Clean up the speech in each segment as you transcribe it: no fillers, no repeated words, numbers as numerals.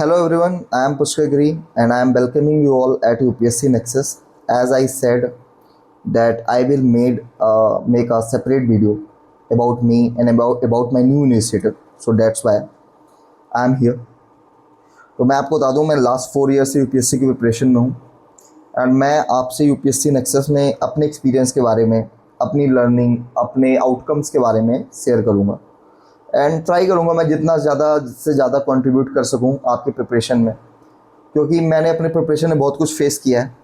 Hello everyone, I am Pushkar Giri and I am welcoming you all at UPSC Nexus. As I said that I will make a separate video about me and about my new initiative. So that's why I am here. तो मैं आपको बता दूं मैं last 4 year से UPSC की preparation में हूँ एंड मैं आपसे यूपीएससी नेक्सस में अपने एक्सपीरियंस के बारे में, अपनी लर्निंग, अपने आउटकम्स के बारे में शेयर करूँगा एंड ट्राई करूँगा मैं जितना ज़्यादा से ज़्यादा कंट्रीब्यूट कर सकूँ आपकी प्रिपरेशन में, क्योंकि मैंने अपने प्रिपरेशन में बहुत कुछ फेस किया है।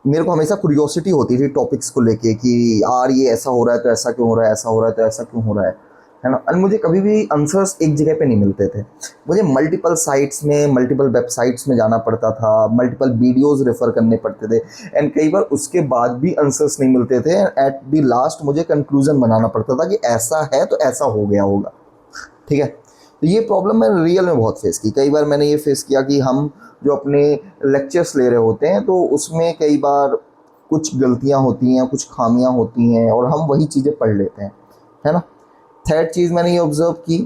मेरे को हमेशा क्यूरियोसिटी होती थी टॉपिक्स को लेके कि यार ये ऐसा हो रहा है तो ऐसा क्यों हो रहा है, ऐसा हो रहा है तो ऐसा क्यों हो रहा है ना। एंड मुझे कभी भी आंसर्स एक जगह पे नहीं मिलते थे, मुझे मल्टीपल साइट्स में, मल्टीपल वेबसाइट्स में जाना पड़ता था, मल्टीपल वीडियोस रेफ़र करने पड़ते थे एंड कई बार उसके बाद भी आंसर्स नहीं मिलते थे। एट द लास्ट मुझे कंक्लूजन बनाना पड़ता था कि ऐसा है तो ऐसा हो गया होगा। ठीक है, तो ये प्रॉब्लम मैंने रियल में बहुत फेस की। कई बार मैंने ये फेस किया कि हम जो अपने लेक्चर्स ले रहे होते हैं तो उसमें कई बार कुछ गलतियां होती हैं, कुछ खामियां होती हैं और हम वही चीज़ें पढ़ लेते हैं, है ना। थर्ड चीज़ मैंने ये ऑब्ज़र्व की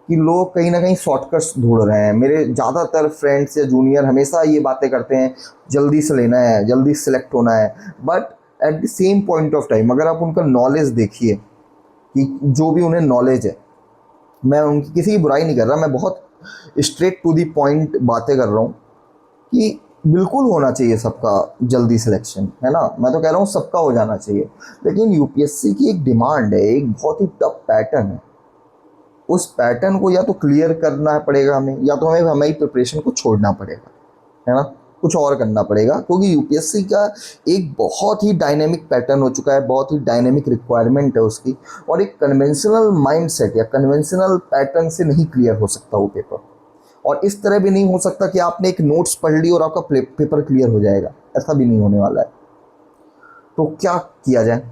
कि लोग कहीं ना कहीं शॉर्टकट्स ढूंढ रहे हैं। मेरे ज़्यादातर फ्रेंड्स या जूनियर हमेशा ये बातें करते हैं जल्दी से लेना है, जल्दी सेलेक्ट होना है, but at the same point of time अगर आप उनका नॉलेज देखिए कि जो भी उन्हें नॉलेज है, मैं उनकी किसी की बुराई नहीं कर रहा, मैं बहुत स्ट्रेट टू दी पॉइंट बातें कर रहा हूँ कि बिल्कुल होना चाहिए सबका जल्दी सिलेक्शन, है ना। मैं तो कह रहा हूँ सबका हो जाना चाहिए, लेकिन यूपीएससी की एक डिमांड है, एक बहुत ही टफ पैटर्न है। उस पैटर्न को या तो क्लियर करना पड़ेगा हमें, या तो हमें हमारी प्रिपरेशन को छोड़ना पड़ेगा, है ना, कुछ और करना पड़ेगा, क्योंकि यूपीएससी का एक बहुत ही डायनेमिक पैटर्न हो चुका है, बहुत ही डायनेमिक रिक्वायरमेंट है उसकी, और एक कन्वेंशनल माइंडसेट या कन्वेंशनल पैटर्न से नहीं क्लियर हो सकता वो पेपर। और इस तरह भी नहीं हो सकता कि आपने एक नोट्स पढ़ ली और आपका पेपर क्लियर हो जाएगा, ऐसा भी नहीं होने वाला है। तो क्या किया जाए?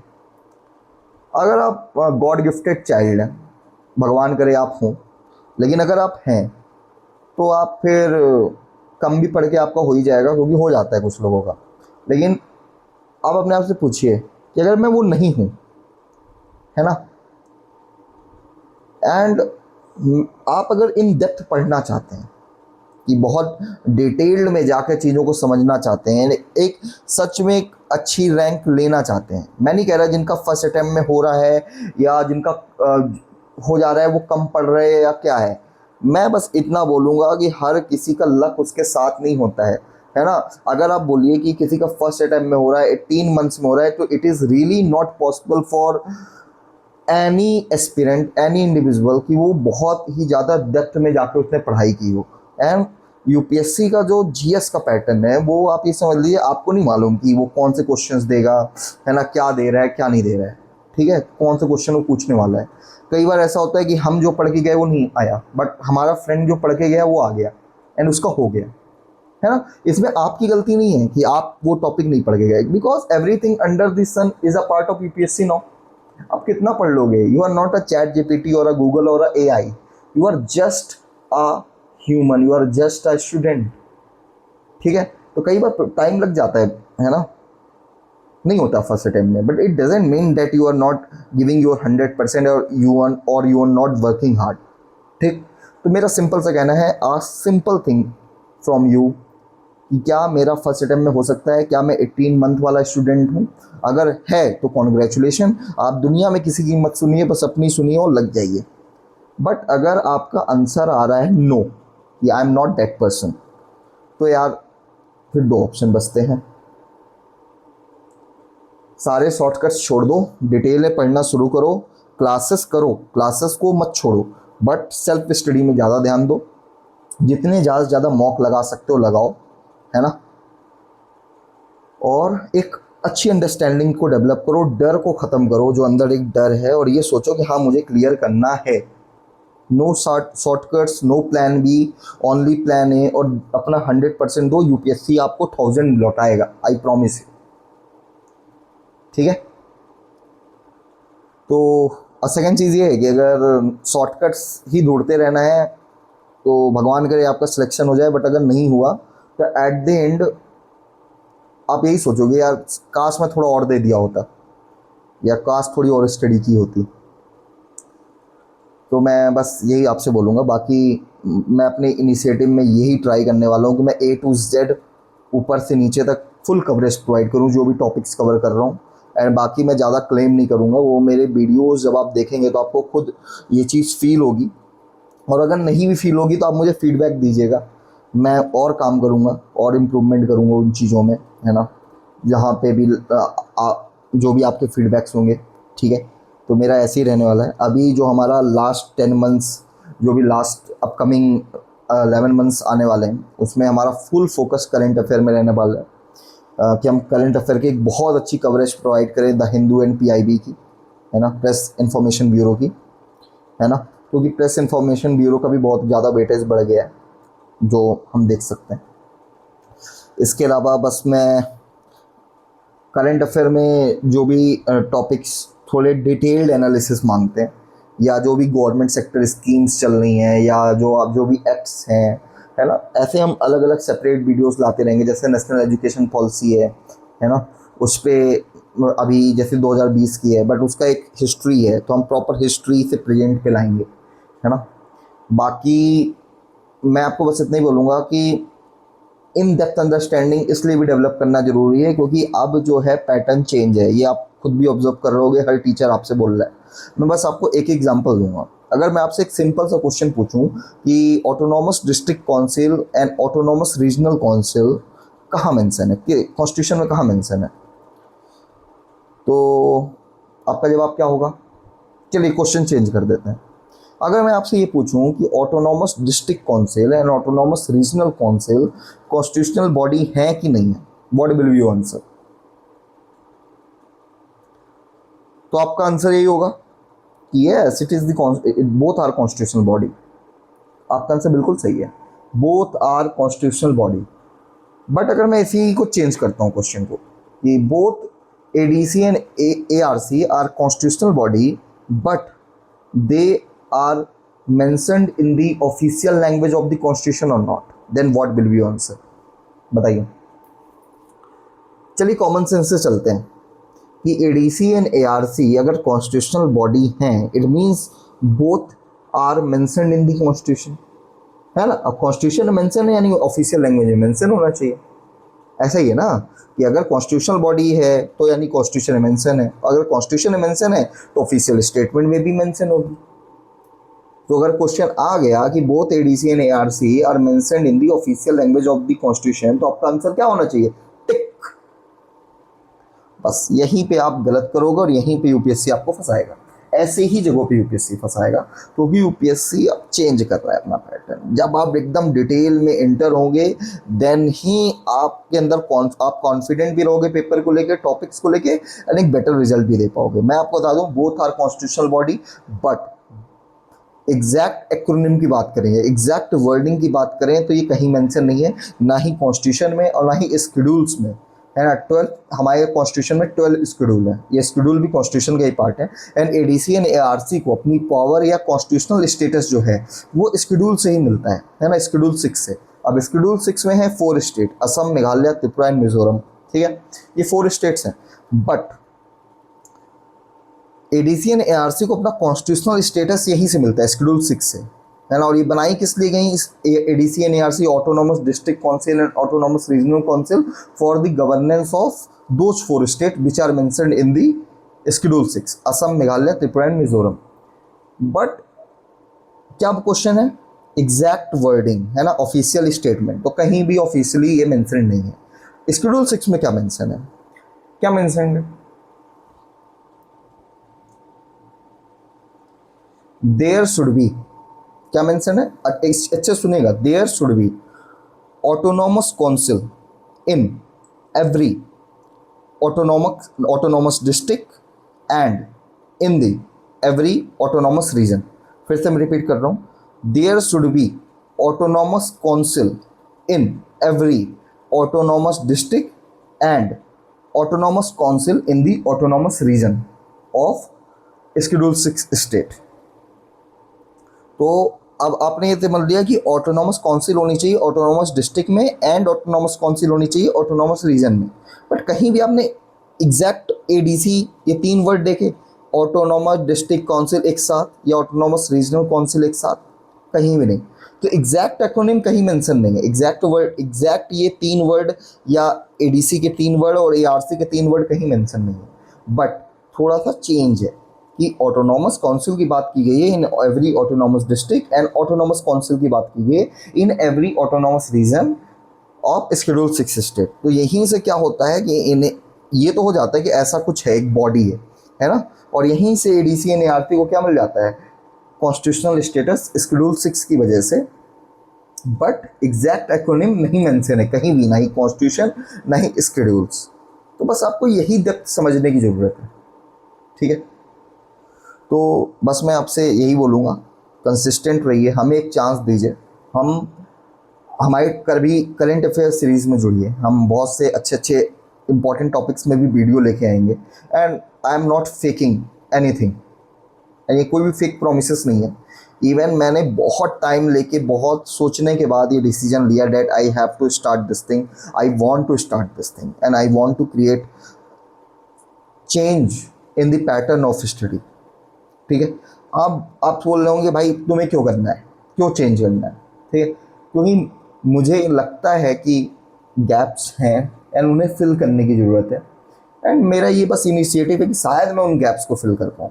अगर आप गॉड गिफ्टेड चाइल्ड हैं, भगवान करे आप हों, लेकिन अगर आप हैं तो आप फिर कम भी पढ़ के आपका हो ही जाएगा, क्योंकि हो जाता है कुछ लोगों का। लेकिन आप अपने आप से पूछिए कि अगर मैं वो नहीं हूँ, है ना, एंड आप अगर इन डेप्थ पढ़ना चाहते हैं कि बहुत डिटेल्ड में जाकर चीज़ों को समझना चाहते हैं, एक सच में एक अच्छी रैंक लेना चाहते हैं, मैं नहीं कह रहा जिनका फर्स्ट अटैम्प्ट में हो रहा है या जिनका हो जा रहा है वो कम पढ़ रहे हैं या क्या है, मैं बस इतना बोलूँगा कि हर किसी का लक उसके साथ नहीं होता है ना। अगर आप बोलिए कि किसी का फर्स्ट अटैम्प्ट में हो रहा है, 18 मंथ्स में हो रहा है, तो it is really not possible for any aspirant, any individual कि वो बहुत ही ज़्यादा डेप्थ में जाकर उसने पढ़ाई की हो। एंड यूपीएससी का जो जीएस का पैटर्न है वो आप ये समझ लीजिए, आपको नहीं मालूम कि वो कौन से क्वेश्चंस देगा, है ना, क्या दे रहा है क्या नहीं दे रहा है। ठीक है, कौन से क्वेश्चन वो पूछने वाला है। कई बार ऐसा होता है कि हम जो पढ़ के गए वो नहीं आया, बट हमारा फ्रेंड जो पढ़ के गया वो आ गया एंड उसका हो गया, है ना। इसमें आपकी गलती नहीं है कि आप वो टॉपिक नहीं पढ़ के गए, because everything under the sun is a part of UPSC now. आप कितना पढ़ लोगे? You are not a ChatGPT और अ गूगल और a AI, you are just a human, you are just a student. ठीक है, तो कई बार टाइम लग जाता है ना, नहीं होता फर्स्ट अटेम्प्ट में, but it doesn't mean that you are not giving your 100% और you are not working hard. ठीक, तो मेरा सिंपल सा कहना है, a simple thing from you कि क्या मेरा फर्स्ट अटेम्प्ट में हो सकता है? क्या मैं 18 मंथ वाला स्टूडेंट हूँ? अगर है तो कॉन्ग्रेचुलेशन, आप दुनिया में किसी की मत सुनिए, बस अपनी सुनिए और लग जाइए। बट अगर आपका आंसर आ रहा है नो, कि I am not that person, तो यार फिर दो ऑप्शन बचते हैं। सारे शॉर्टकट्स छोड़ दो, डिटेल में पढ़ना शुरू करो, क्लासेस करो, क्लासेस को मत छोड़ो, बट सेल्फ स्टडी में ज़्यादा ध्यान दो। जितने ज़्यादा से ज़्यादा मॉक लगा सकते हो लगाओ, है ना, और एक अच्छी अंडरस्टैंडिंग को डेवलप करो, डर को ख़त्म करो, जो अंदर एक डर है, और ये सोचो कि हाँ मुझे क्लियर करना है। No shortcuts, no plan B, only plan A, और अपना 100% दो, यूपीएससी आपको 1000 लौटाएगा, आई प्रॉमिस यू। ठीक है, तो सेकेंड चीज़ ये है कि अगर शॉर्टकट्स ही ढूंढते रहना है तो भगवान करे आपका सिलेक्शन हो जाए, बट अगर नहीं हुआ तो एट द एंड आप यही सोचोगे यार काश मैं थोड़ा और दे दिया होता, या काश थोड़ी और स्टडी की होती। तो मैं बस यही आपसे बोलूँगा, बाकी मैं अपने इनिशिएटिव में यही ट्राई करने वाला हूँ कि मैं A to Z ऊपर से नीचे तक फुल कवरेज प्रोवाइड करूँ जो भी टॉपिक्स कवर कर रहा हूँ। एंड बाकी मैं ज़्यादा क्लेम नहीं करूँगा, वो मेरे वीडियोज़ जब आप देखेंगे तो आपको खुद ये चीज़ फील होगी, और अगर नहीं भी फील होगी तो आप मुझे फीडबैक दीजिएगा, मैं और काम करूँगा और इम्प्रूवमेंट करूँगा उन चीज़ों में, है ना, जहाँ पे भी जो भी आपके फीडबैक्स होंगे, ठीक है। तो मेरा ऐसे ही रहने वाला है। अभी जो हमारा लास्ट 10 मंथ्स, जो भी लास्ट अपकमिंग 11 मंथ्स आने वाले हैं, उसमें हमारा फुल फोकस करंट अफेयर में रहने वाला है, कि हम करंट अफेयर की एक बहुत अच्छी कवरेज प्रोवाइड करें द हिंदू एंड PIB की, है ना, प्रेस इंफॉर्मेशन ब्यूरो की, है ना, क्योंकि प्रेस इंफॉर्मेशन ब्यूरो का भी बहुत ज़्यादा वेटेज बढ़ गया है जो हम देख सकते हैं। इसके अलावा बस मैं करंट अफेयर में जो भी टॉपिक्स थोड़े डिटेल्ड एनालिसिस मांगते हैं, या जो भी गवर्नमेंट सेक्टर स्कीम्स चल रही हैं, या जो भी एक्ट्स हैं, है ना, ऐसे हम अलग अलग सेपरेट वीडियोस लाते रहेंगे। जैसे नेशनल एजुकेशन पॉलिसी है ना, उस पर अभी जैसे 2020 की है, बट उसका एक हिस्ट्री है, तो हम प्रॉपर हिस्ट्री से प्रेजेंट पे लाएंगे, है ना। बाकी मैं आपको बस इतना ही बोलूँगा कि इन डेप्थ अंडरस्टैंडिंग इसलिए भी डेवलप करना ज़रूरी है क्योंकि अब जो है पैटर्न चेंज है, ये आप खुद भी ऑब्जर्व कर रहे होगे, हर टीचर आपसे बोल रहा है। मैं बस आपको एक एग्जांपल दूंगा। अगर मैं आपसे एक सिंपल सा क्वेश्चन पूछूं कि autonomous district council and autonomous regional council कहाँ मेंशन है, कि कॉन्स्टिट्यूशन में कहाँ मेंशन है, तो आपका जवाब क्या होगा? चलिए क्वेश्चन चेंज कर देते हैं। अगर मैं आपसे ये पूछूं कि autonomous district council and autonomous regional council constitutional body है कि नहीं है, what will be your answer? तो आपका आंसर यही होगा कि yes it is the both are constitutional body. आपका आंसर बिल्कुल सही है, both are constitutional body. But अगर मैं इसी को चेंज करता हूँ क्वेश्चन को कि both ADC and ARC are constitutional body but they are mentioned in the official language of the constitution or not, then what will be your answer? बताइए। चलिए कॉमन सेंस से चलते हैं कि ADC एंड ARC अगर constitutional body हैं, it means both are mentioned in the constitution, है ना। अब कॉन्स्टिट्यूशन में मेंशन है यानी ऑफिशियल लैंग्वेज में मेंशन होना चाहिए। ऐसा ही है ना कि अगर कॉन्स्टिट्यूशनल बॉडी है तो यानी कॉन्स्टिट्यूशन में मेंशन है, अगर कॉन्स्टिट्यूशन में मेंशन है तो ऑफिशियल स्टेटमेंट में भी मेंशन होगी। तो अगर क्वेश्चन आ गया कि both ADC and ARC are mentioned in the official language of the constitution, तो आपका आंसर क्या होना चाहिए? टिक। बस यहीं पे आप गलत करोगे और यहीं पे UPSC आपको फंसाएगा। ऐसे ही जगहों पे UPSC फंसाएगा क्योंकि UPSC अब चेंज कर रहा है अपना पैटर्न। जब आप एकदम डिटेल में एंटर होंगे देन ही आपके अंदर आप कॉन्फिडेंट भी रहोगे पेपर को लेके, टॉपिक्स को लेके, एंड एक बेटर रिजल्ट भी दे पाओगे। मैं आपको बता दूं both are constitutional body, but exact acronym की बात करें, एग्जैक्ट वर्डिंग की बात करें तो ये कहीं मेंशन नहीं है, ना ही कॉन्स्टिट्यूशन में और ना ही स्केड्यूल्स में, है ना। 12 हमारे कॉन्स्टिट्यूशन में 12 शेड्यूल है, ये शेड्यूल भी कॉन्स्टिट्यूशन का ही पार्ट है। एंड ADC एंड ARC को अपनी पावर या कॉन्स्टिट्यूशनल स्टेटस जो है वो शेड्यूल से ही मिलता है ना, शेड्यूल 6 से। अब शेड्यूल 6 में है 4 स्टेट, असम, मेघालय, त्रिपुरा एंड मिजोरम, ठीक है, ये 4 स्टेट्स हैं। बट ADC एंड ARC को अपना कॉन्स्टिट्यूशनल स्टेटस यहीं से मिलता है, शेड्यूल 6 से, है ना। और ये बनाई किस लिए गई? ADC and ARC autonomous district council and autonomous regional council for the governance of those 4 state which are mentioned in the schedule 6, Assam, Meghalaya, Tripura and Mizoram. But क्या क्वेश्चन है? एग्जैक्ट वर्डिंग, है ना, ऑफिशियल स्टेटमेंट, तो कहीं भी ऑफिशियली ये मेंशन नहीं है। शेड्यूल 6 में क्या मेंशन है? क्या मेंशन है? देयर शुड बी, क्या मेंशन है? अच्छे सुनेगा, there should be autonomous council in every autonomous district and in the every autonomous region. फिर से मैं रिपीट कर रहा हूँ, there should be autonomous council in every autonomous district and autonomous council in the autonomous region of schedule 6 state. तो अब आपने ये समझ लिया कि ऑटोनॉमस काउंसिल होनी चाहिए ऑटोनॉमस डिस्ट्रिक्ट में एंड ऑटोनॉमस काउंसिल होनी चाहिए ऑटोनॉमस रीजन में। बट कहीं भी आपने एग्जैक्ट ADC ये 3 वर्ड देखे, ऑटोनॉमस डिस्ट्रिक्ट काउंसिल एक साथ या ऑटोनॉमस रीजनल काउंसिल एक साथ, कहीं भी नहीं। तो एग्जैक्ट एक्रोनिम कहीं मेंशन नहीं है, एग्जैक्ट वर्ड, एग्जैक्ट ये 3 वर्ड या एडीसी के 3 वर्ड और एआरसी के 3 वर्ड कहीं मेंशन नहीं है। बट थोड़ा सा चेंज है कि ऑटोनॉमस काउंसिल की बात की गई है इन every autonomous district, and autonomous council की बात की गई है इन every autonomous region of schedule 6 state. तो यहीं से क्या होता है कि इन्हें ये तो हो जाता है कि ऐसा कुछ है, एक बॉडी है ना, और यहीं से एडीसी एंड एआरसी को क्या मिल जाता है, कॉन्स्टिट्यूशनल स्टेटस शेड्यूल 6 की वजह से। बट एग्जैक्ट एक्रोनिम नहीं मेंशन है कहीं भी, ना ही कॉन्स्टिट्यूशन ना ही शेड्यूल्स। तो बस आपको यही डेप्थ समझने की ज़रूरत है, ठीक है। तो बस मैं आपसे यही बोलूँगा, कंसिस्टेंट रहिए, हमें एक चांस दीजिए, हम हमारे कभी करंट अफेयर सीरीज़ में जुड़िए, हम बहुत से अच्छे अच्छे इंपॉर्टेंट टॉपिक्स में भी वीडियो लेके आएंगे। And I am not faking anything, ये कोई भी फेक प्रोमिसेस नहीं है। इवन मैंने बहुत टाइम लेके बहुत सोचने के बाद ये डिसीजन लिया that I have to start this thing, I want to start this thing and I want to create change in the pattern of study, ठीक है। अब आप बोल रहे होंगे भाई तुम्हें क्यों करना है, क्यों चेंज करना है, ठीक है। क्योंकि मुझे लगता है कि गैप्स हैं एंड उन्हें फिल करने की ज़रूरत है। एंड मेरा ये बस इनिशिएटिव है कि शायद मैं उन गैप्स को फिल कर पाऊँ,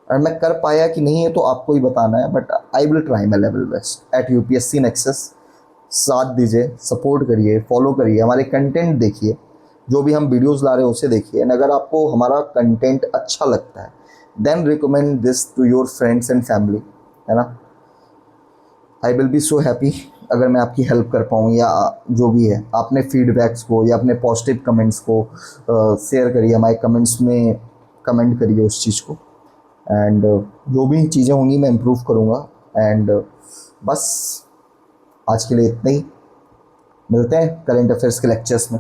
और मैं कर पाया कि नहीं है तो आपको ही बताना है। But I will try my level best at UPSC nexus. साथ दीजिए, सपोर्ट करिए, फॉलो करिए, हमारे कंटेंट देखिए, जो भी हम वीडियोस ला रहे हैं उसे देखिए। एंड अगर आपको हमारा कंटेंट अच्छा लगता है then recommend this to your friends and family, है ना। I will be so happy अगर मैं आपकी हेल्प कर पाऊँ, या जो भी है अपने फीडबैक्स को या अपने पॉजिटिव कमेंट्स को शेयर करिए, हमारे कमेंट्स में कमेंट करिए उस चीज़ को। एंड जो भी चीज़ें होंगी मैं इम्प्रूव करूँगा। एंड बस आज के लिए इतना ही, मिलते हैं करंट अफेयर्स के लेक्चर्स में।